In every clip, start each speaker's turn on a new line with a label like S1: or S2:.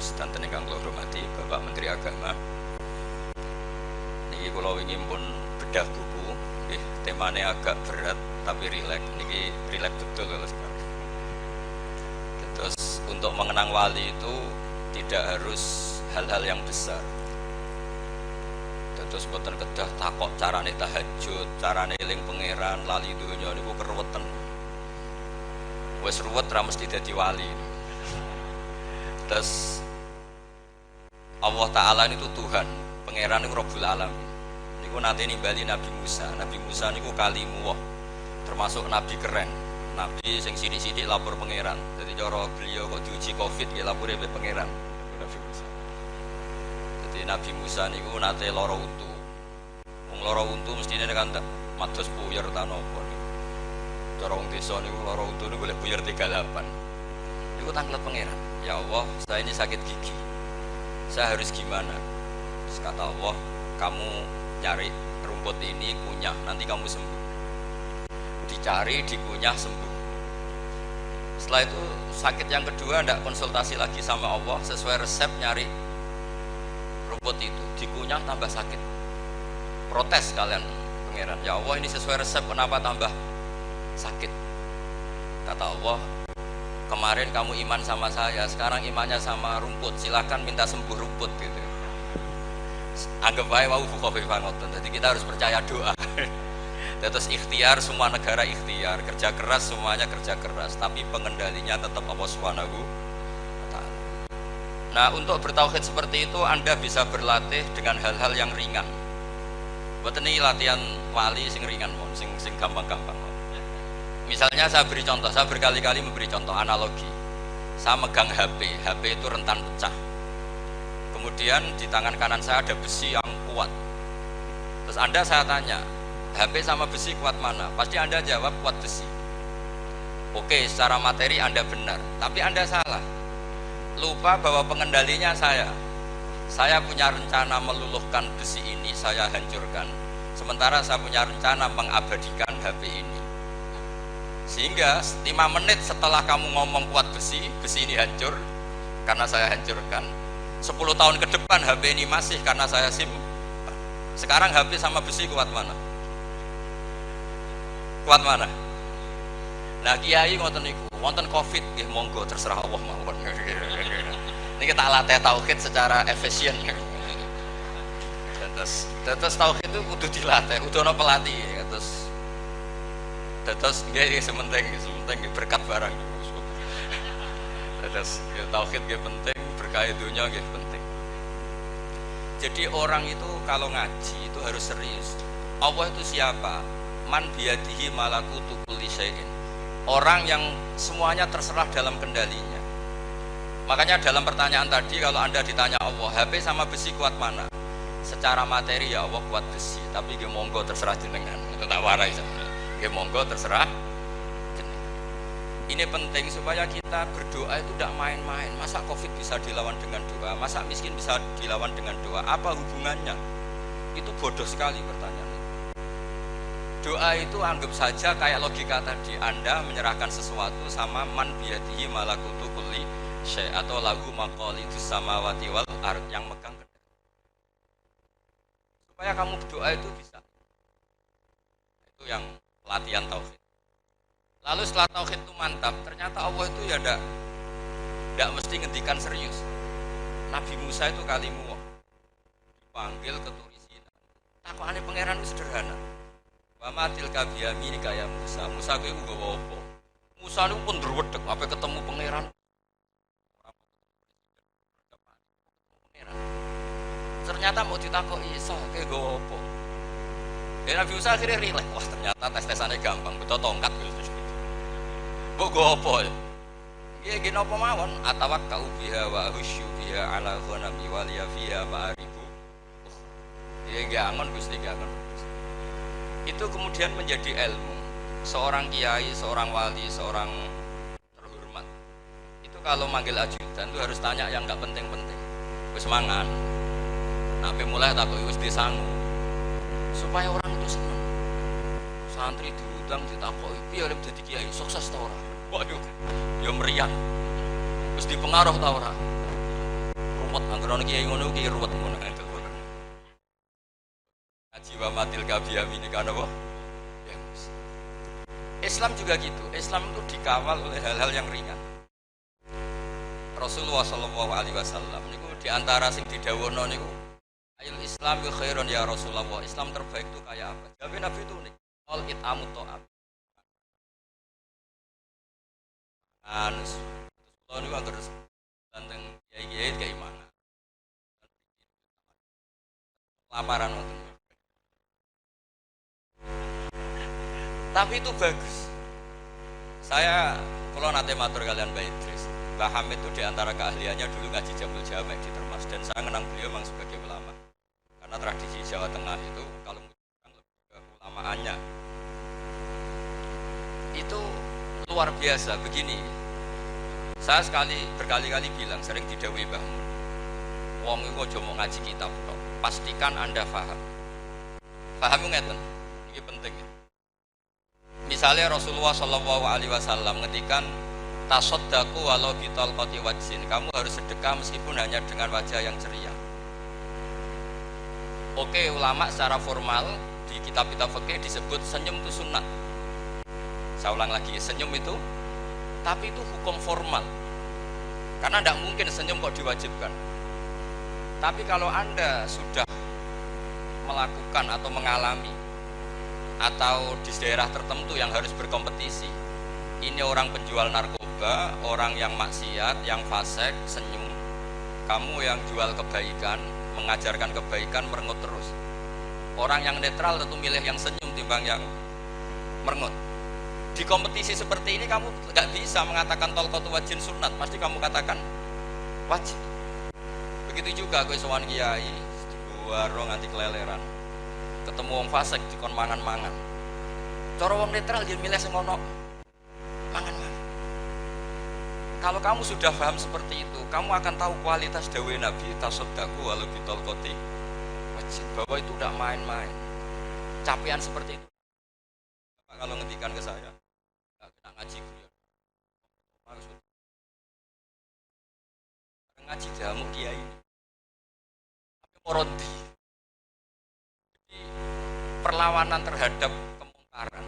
S1: sedanten ingkang kula hormati Bapak Menteri Agama. Niki kula wingi pun bedah buku, nggih temane agak berat tapi rileks. Niki rileks betul kalau sekarang. Terus untuk mengenang wali itu tidak harus hal-hal yang besar. Terus boten kedah takok carane tahajud, carane eling pangeran, lali donya niku keruwetan. Wis ruwet ra mesti dadi wali. Terus Allah Ta'ala itu Tuhan, pangeran itu Rabbul Alamin. Niku nanti nimbali Nabi Musa. Nabi Musa niku kalimuwah, termasuk Nabi keren. Nabi sing sidik-sidik lapor pangeran. Jadi cara beliau kok diuji Covid ya lapore be pangeran. Nabi Musa. Jadi Nabi Musa niku nate lara untu. Wong lara untu mestine kan mados puyer ta napa niku. Cara wong desa niku lara untu niku golek puyer 38. Niku tanglet pangeran. Ya Allah, saya ini sakit gigi. Saya harus gimana? Terus kata Allah, kamu cari rumput ini kunyah, nanti kamu sembuh. Dicari, dikunyah, sembuh. Setelah itu sakit yang kedua, tidak konsultasi lagi sama Allah, sesuai resep nyari rumput itu, dikunyah tambah sakit. Protes kalian pangeran, ya Allah ini sesuai resep, kenapa tambah sakit? Kata Allah, kemarin kamu iman sama saya, sekarang imannya sama rumput, silahkan minta sembuh rumput gitu. Anggap baik wau bukhofifah ngoten. Jadi kita harus percaya doa. Terus ikhtiar, semua negara ikhtiar, kerja keras semuanya kerja keras, tapi pengendalinya tetap Allah Subhanahu wa taala. Nah, untuk bertauhid seperti itu Anda bisa berlatih dengan hal-hal yang ringan. Mboten ini latihan wali sing ringan mon, sing gampang-gampang. Misalnya saya beri contoh, saya berkali-kali memberi contoh analogi. Saya megang HP, HP itu rentan pecah. Kemudian di tangan kanan saya ada besi yang kuat. Terus Anda saya tanya, HP sama besi kuat mana? Pasti Anda jawab kuat besi. Oke, secara materi Anda benar, tapi Anda salah. Lupa bahwa pengendalinya saya. Saya punya rencana meluluhkan besi ini, saya hancurkan. Sementara saya punya rencana mengabadikan HP ini. Sehingga 5 menit setelah kamu ngomong kuat besi, besi ini hancur karena saya hancurkan. 10 tahun ke depan HP ini masih karena saya simpan. Sekarang HP sama besi kuat mana? Kuat mana? Nah kiai ngoten niku, wonten Covid nggih monggo terserah Allah mawon. Ini kita latih tauhid secara efisien. Terus tauhid itu kudu dilatih, kudu ana pelatih. Terus nggih sementing berkat barang. Terus tauhid nggih penting, berkah dunya nggih penting. Jadi orang itu kalau ngaji itu harus serius. Allah itu siapa? Man biyadihi malakutu kulli syai'in. Orang yang semuanya terserah dalam kendalinya. Makanya dalam pertanyaan tadi kalau Anda ditanya Allah, HP sama besi kuat mana? Secara materi ya Allah kuat besi, tapi nggih monggo terserah jenengan. Itu tak warai sebenarnya. Ya monggo terserah. Ini penting supaya kita berdoa itu tidak main-main. Masa Covid bisa dilawan dengan doa? Masa miskin bisa dilawan dengan doa? Apa hubungannya? Itu bodoh sekali pertanyaan itu. Doa itu anggap saja kayak logika tadi. Anda menyerahkan sesuatu sama man biyadihi malakutu kulli syai' atau lahu maqalidus samawati wal ard yang megang kendali. Supaya kamu berdoa itu bisa. Itu yang latihan tauhid. Lalu setelah tauhid itu mantap, ternyata Allah itu ya tidak mesti ngendikan serius. Nabi Musa itu kalimuwah, dipanggil ke Turisina. Takokane pangeran itu sederhana. Wa matil kabiyami kaya Musa. Musa kuwi nggawa apa? Musa niku pun ndruwedeg ape ketemu pangeran. Ternyata mau ditakoki Isa, kayak nggawa apa? Ya Nabi Musa akhirnya rileks, wah ternyata tes-tesannya gampang, betul tongkat gitu. Mbok go apa ya? Iya gini apa mawon, atawakkau biha wa ahusyu biha ala ghanami wa liya fiha ma'aribu. Iya nggak angon Gusti nggak angon. Itu kemudian menjadi ilmu. Seorang kiai, seorang wali, seorang terhormat. Itu kalau manggil ajudan itu harus tanya yang nggak penting-penting. Wis mangan. Sampai mulai takut wis disangu. Supaya orang itu senang. Santri diundang ditakoki, piye arep dadi kiai sukses ta ora? Waduh, ya meriah. Terus dipengaruh ta ora? ruwet, anggere ana kiai ngono ki ruwet ngono angel Quran. Ngaji wa matil kabiyami ini kan apa? Ya. Islam juga gitu. Islam itu dikawal oleh hal-hal yang ringan. Rasulullah sallallahu alaihi wasallam niku di antara sing didhawuhna niku ayul Islam khairun ya Rasulullah. Islam terbaik itu kayak apa? Jawab Nabi itu unik. Al it'amut ta'am. Anus. Kalau niku anggere tentang kiai-kiai kayak mana? Laparan waktu. Tapi itu bagus. Saya kalau nanti matur kalian Mbak Idris, Mbah Hamid itu diantara keahliannya dulu ngaji Jamul Jamek di Termas, dan saya mengenang beliau memang sebagai ulama. Karena tradisi Jawa Tengah itu kalau membutuhkan lebih ke ulamaannya itu luar biasa. Begini, saya berkali-kali bilang, sering didhawuhi Mbah Mun, wong iku aja mau ngaji kitab tok, pastikan Anda paham. Paham ngeten, ini penting. Misalnya Rasulullah Shallallahu Alaihi Wasallam ngetikan tasodaku walau bitol koti wajin, kamu harus sedekah meskipun hanya dengan wajah yang ceria. Oke, ulama secara formal di kitab-kitab fikih disebut senyum itu sunnah. Saya ulang lagi, senyum itu, tapi itu hukum formal. Karena tidak mungkin senyum kok diwajibkan. Tapi kalau Anda sudah melakukan atau mengalami atau di daerah tertentu yang harus berkompetisi, ini orang penjual narkoba, orang yang maksiat, yang fasik, senyum. Kamu yang jual kebaikan, mengajarkan kebaikan, merengut terus. Orang yang netral tentu milih yang senyum timbang yang merengut. Di kompetisi seperti ini kamu nggak bisa mengatakan tolqotu wajin sunat, pasti kamu katakan wajib. Begitu juga kowe sowan kiai, warung anti keleleran, ketemu wong fasik dikon mangan-mangan. Cara wong netral dia milih sing ono mangan-mangan. Kalau kamu sudah paham seperti itu, kamu akan tahu kualitas dawuh Nabi tasaddaku walau bitolqoti wajib, bahwa itu tidak main-main. Capaian seperti itu. Bapak kalau ngendikan ke saya, kena ngaji ya. Maksud ngaji jamu kiai ini. Tapi moronti. Perlawanan terhadap kemungkaran,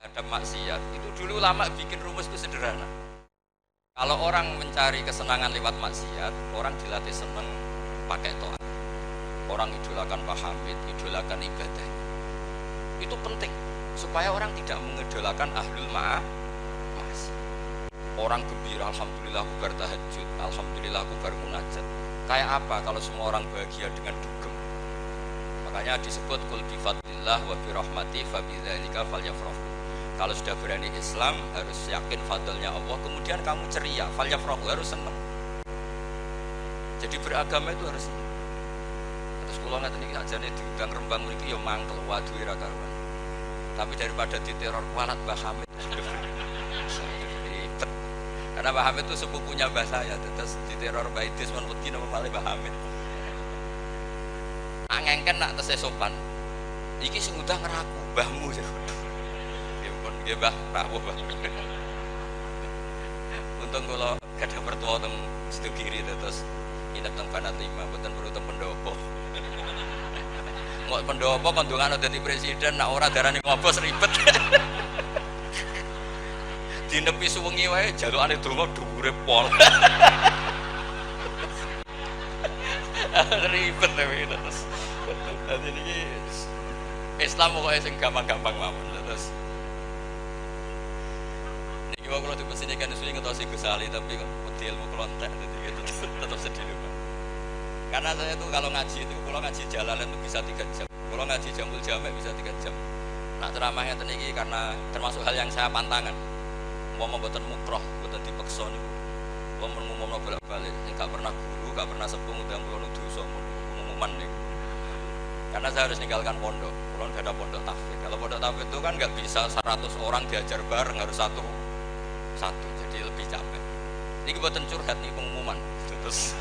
S1: terhadap maksiat itu dulu lama bikin rumus itu sederhana. Kalau orang mencari kesenangan lewat maksiat, orang dilatih senang pakai to'at. Orang idolakan Pak Hamid, idolakan ibadah. Itu penting supaya orang tidak mengidolakan ahlul ma'asi. Orang gembira, alhamdulillah aku bertahajud, alhamdulillah aku bermunajat. Kayak apa kalau semua orang bahagia dengan dugem? Makanya disebut kul bi fadlillah wa bi rahmati fa bidzalika falyafrahu. Kalau sudah berani Islam harus yakin fadlnya Allah, kemudian kamu ceria, falyafrahu, harus senang. Jadi beragama itu harus senang. Terus kula ngaten iki ajane diundang Rembang mriki ya mangkel waduh ra karuan. Tapi daripada diteror kualat Mbah Hamid. Ribet. Karena Mbah Hamid itu sepupunya mbah saya, terus diteror Mbah Idris men wedi nama malih Mbah Hamid. Ngengken nak tesih sopan. Iki sing udah ngeraku mbahmu ya. Nggih pun nggih Mbah, rawuh Mbah. Untung kula gadah mertua teng Situ Kiri terus nginep teng Banat 5, mboten perlu teng pendopo. Ngok pendopo kandungan dadi presiden nak ora darani ngobos ribet. Dinepi suwengi wae jalukane donga dhuwure pol. Ribet terus. Jadi ini Islam pokoknya sing gampang-gampang mawon terus. Niki wae kula dipesinikan suwi ngetosi Gus Ali tapi kok ilmu kula entek dadi tetep sedih lho. Karena saya tuh kalau ngaji itu kalau ngaji Jalalain itu bisa 3 jam. Kalau ngaji Jamul Jamek bisa 3 jam. Nak ceramahnya niki karena termasuk hal yang saya pantangan. Mau mboten mukroh, mboten dipeksa niku. Wong ngomongno bolak-balik, enggak pernah guru, enggak pernah sepuh ndang kula nu dosa pengumuman niku. Karena saya harus ninggalkan pondok. Kalau nggak ada pondok tahfidz. Kalau pondok tahfidz itu kan nggak bisa 100 orang diajar bareng, harus satu. Jadi lebih capek. Ini buatan curhat nih pengumuman. Terus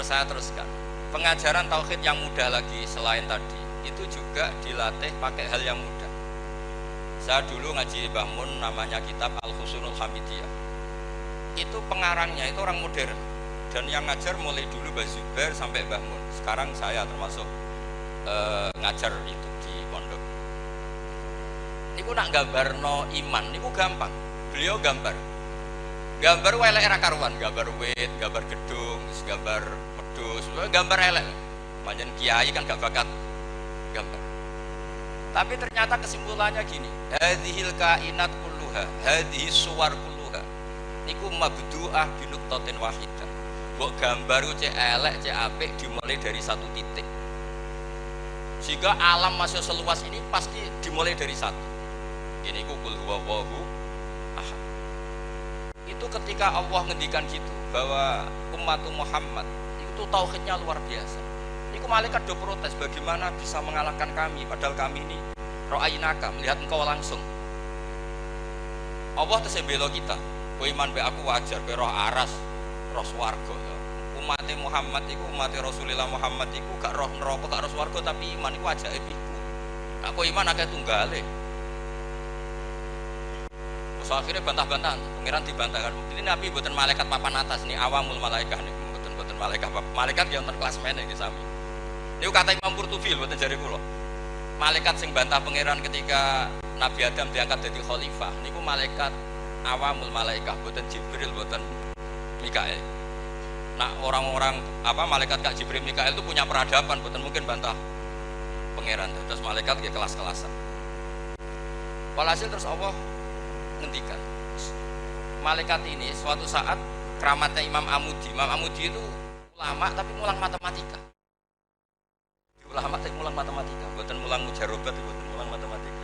S1: saya teruskan. Pengajaran tauhid yang mudah lagi selain tadi itu juga dilatih pakai hal yang mudah. Saya dulu ngaji Mbah Mun namanya kitab Al-Husunul Hamidiyah. Itu pengarangnya itu orang modern. dan yang ngajar mulai dulu Mbah Zubair sampai Mbah Mun. Sekarang saya termasuk ngajar itu di pondok. Niku nak gambarno iman niku gampang. Beliau gambar elek ra karuan, gambar wit, gambar gedung, gambar pedus, gambar elek. Panjen kiai kan gak bakat gambar. Tapi ternyata kesimpulannya gini, hadhil kainat kulluha, hadhihi suwar kulluha. Niku mabdu'ah binuqtatin wahidah. Mbok gambar ku cek elek, cek apik dimulai dari satu titik. Sehingga alam masih seluas ini pasti dimulai dari satu. Gini ku qul huwallahu ahad. Itu ketika Allah ngendikan gitu bahwa umat Muhammad itu tauhidnya luar biasa. Niku malaikat do protes, bagaimana bisa mengalahkan kami padahal kami ini ra'ainaka, melihat engkau langsung. Allah tersebelo kita. Kowe iman be aku wajar, kowe roh aras, roh swarga. Umat Muhammad iku umat Rasulullah Muhammad iku gak roh neraka, gak roh swarga tapi iman iku ajaib iku. Aku iman akeh tunggale. So akhirnya bantah-bantahan, pengiran dibantahkan. Ini Nabi buatan malaikat papan atas nih, awamul malaikat nih, buatan malaikat yang kelas mana ini sami. Ini kata Imam Qurtubi buatan jari kulo. Malaikat sing bantah pengiran ketika Nabi Adam diangkat jadi khalifah. Ini malaikat awamul malaikat, buatan Jibril, buatan Mikael. Nah orang-orang apa malaikat Kak Jibril Mikael itu punya peradaban, buatan mungkin bantah pengiran. Terus malaikat ke kelas-kelasan. Walhasil terus Allah ngendikan malaikat ini suatu saat keramatnya Imam Amudi itu ulama tapi mulang matematika, bukan mulang mujarobat, bukan mulang matematika.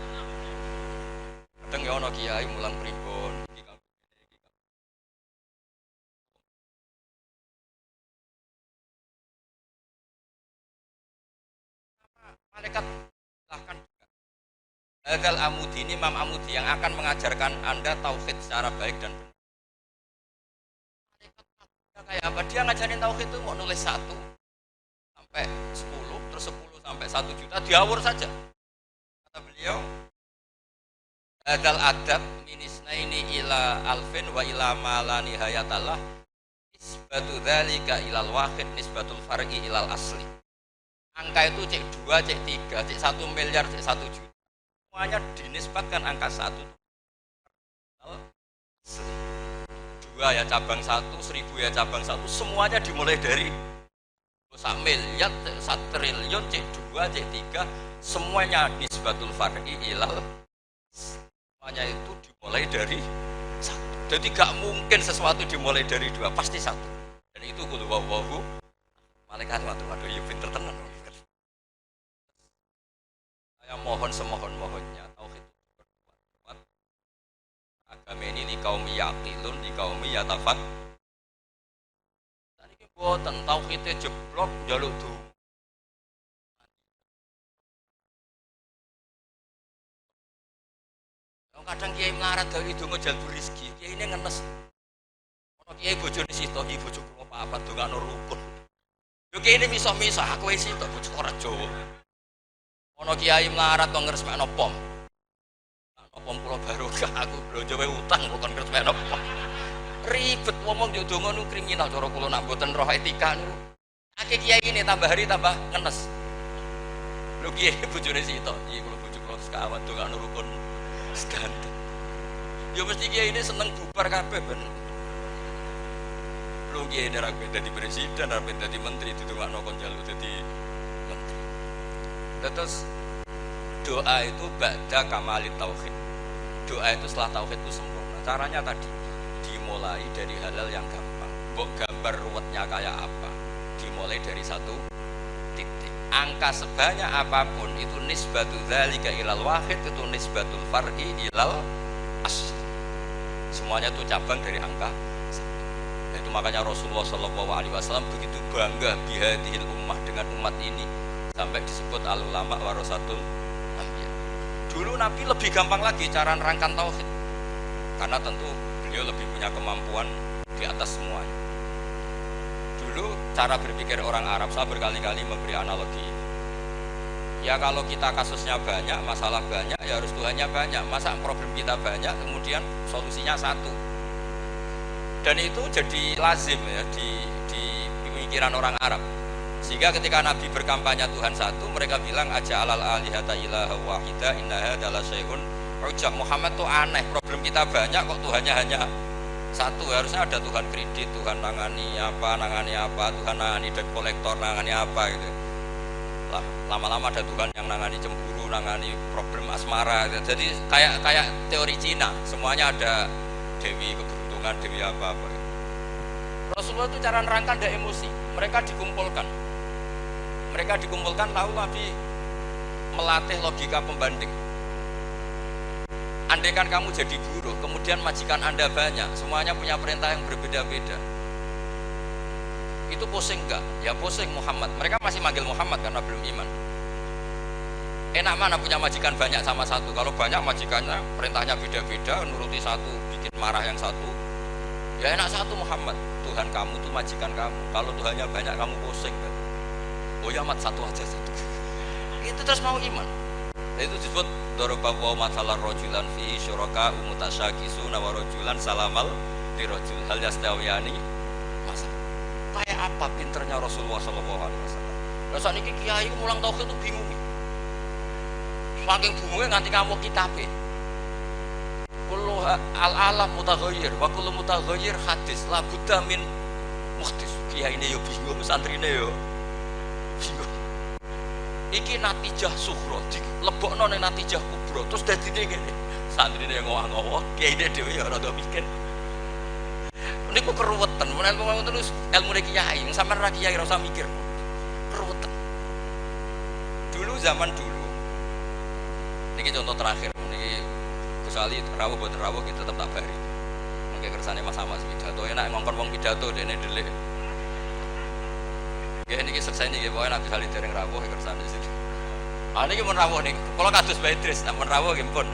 S1: Kadang ya ono kiai mulang primbon malaikat silahkan. Hadal Amudi ini Imam Amudi yang akan mengajarkan Anda tauhid secara baik dan benar. Kayak apa? Dia ngajarin tauhid itu mau nulis 1 sampai 10, terus 10 sampai 1 juta, diawur saja. Kata beliau, hadal adab minisna ini ila alfin wa ila mala nihayatallah nisbatu dzalika ilal wahid nisbatul far'i ilal asli. Angka itu cek 2, cek 3, cek 1 miliar, cek 1 juta. Semuanya dinisbatkan angka 1. 2 ya cabang 1, 1000 ya cabang 1, semuanya dimulai dari 1 miliar, 1 triliun, C2, C3, semuanya nisbatul far'i ilal. Semuanya itu dimulai dari 1. Jadi gak mungkin sesuatu dimulai dari 2, pasti 1. Dan itu qul huwallahu malaikat waduh ya pinter tenan. Saya mohon semohon-mohonnya tauhid berkuat. Agama ini di kaum yaqilun, di kaum yatafak. Dan ini boten tauhidnya jeblok jaluk tuh. Kadang kiai melarat dari itu ngejalbu rizki, kiai ini ngenes. Kalau kiai bojone sito, kiai bojo apa-apa dongakno rukun. Yo kiai ini misah-misah, aku isi tok bojo ora Jawa. Ono kiai melarat kok ngresmekno pom. Ono pom kula barokah aku blonjo wae utang kok ngresmekno pom. Ribet ngomong yo donga nu kriminal cara kula nak mboten roh etika niku. Akeh kiai ini tambah hari tambah ngenes. Lho kiai bojone sito, iki kula bojo kula sekawan dongakno rukun sedanten. Yo mesti kiai ini seneng bubar kabeh ben. Lho kiai ini ra dadi presiden, ra dadi menteri didongakno kon njaluk dadi menteri. Terus doa itu ba'da kamalit tauhid. Doa itu setelah tauhid itu sempurna. Caranya tadi dimulai dari hal-hal yang gampang. Mbok gambar ruwetnya kayak apa? Dimulai dari 1 titik. Angka sebanyak apapun itu nisbatul dzalika ilal wahid, itu nisbatul far'i ilal asl. Semuanya itu cabang dari angka. Itu makanya Rasulullah SAW begitu bangga bihadihil ummah, dengan umat ini, sampai disebut al-ulama warasatul anbiya. Dulu Nabi lebih gampang lagi cara nerangkan tauhid, karena tentu beliau lebih punya kemampuan di atas semuanya. Dulu cara berpikir orang Arab, saya berkali-kali memberi analogi. Ya kalau kita kasusnya banyak, masalah banyak, ya harus Tuhannya banyak. Masa problem kita banyak, kemudian solusinya 1. Dan itu jadi lazim ya di pemikiran orang Arab. Sehingga ketika Nabi berkampanye Tuhan satu, mereka bilang aja alal alihata ilaha wahida innaha adalah syai'un ujab. Muhammad tuh aneh, problem kita banyak kok Tuhannya hanya satu. Harusnya ada Tuhan kredit, Tuhan nangani apa, Tuhan nangani debt kolektor, nangani apa gitu. Lama-lama ada Tuhan yang nangani cemburu, nangani problem asmara gitu. Jadi kayak teori Cina, semuanya ada dewi keberuntungan, dewi apa-apa gitu. Rasulullah itu cara nerangkan ada emosi. Mereka dikumpulkan lalu Nabi melatih logika pembanding. Andaikan kamu jadi buruh, kemudian majikan Anda banyak, semuanya punya perintah yang berbeda-beda, itu pusing enggak? Ya pusing Muhammad. Mereka masih manggil Muhammad karena belum iman. Enak mana punya majikan banyak sama satu? Kalau banyak majikannya perintahnya beda-beda, nuruti satu, bikin marah yang satu. Ya enak satu Muhammad. Tuhan kamu tuh majikan kamu. Kalau Tuhannya banyak kamu pusing kan? Oh ya mat satu aja satu. Itu terus mau iman. Nah, itu disebut dorobawa masalah rojulan fi syuraka umutasyakisu nawarojulan salamal di rojul hal yastawiyani masa. Kayak apa pinternya Rasulullah SAW. Nah saat ini kiai mulang tauhid itu bingung. Saking bingungnya nganti kamu kitabnya. Kullu al-alam mutaghayyir wa kullu mutaghayyir hadis la budda min muhdis. Kiai ini yo bingung, santrine yo bingung. Iki natijah sughra dilebokno ning natijah kubra terus dadine ngene. Santrine ngowah-ngowah, kiai dhewe ya rada mikir. Niku keruwetan, ilmu terus ilmu kiai, sampean ra kiai ora usah mikir. Keruwetan. Zaman dulu. Niki contoh terakhir, niki kecuali rawuh boten rawuh kita tetap tak bari. Mengke kersane Mas Ahmad pidato enak ngongkon wong pidato dene delik. Nggih niki selesai niki pokoke Nabi salih dereng rawuh kersane sini. Ah niki mun rawuh niki, kula kados Bae Idris, mun rawuh nggih pun.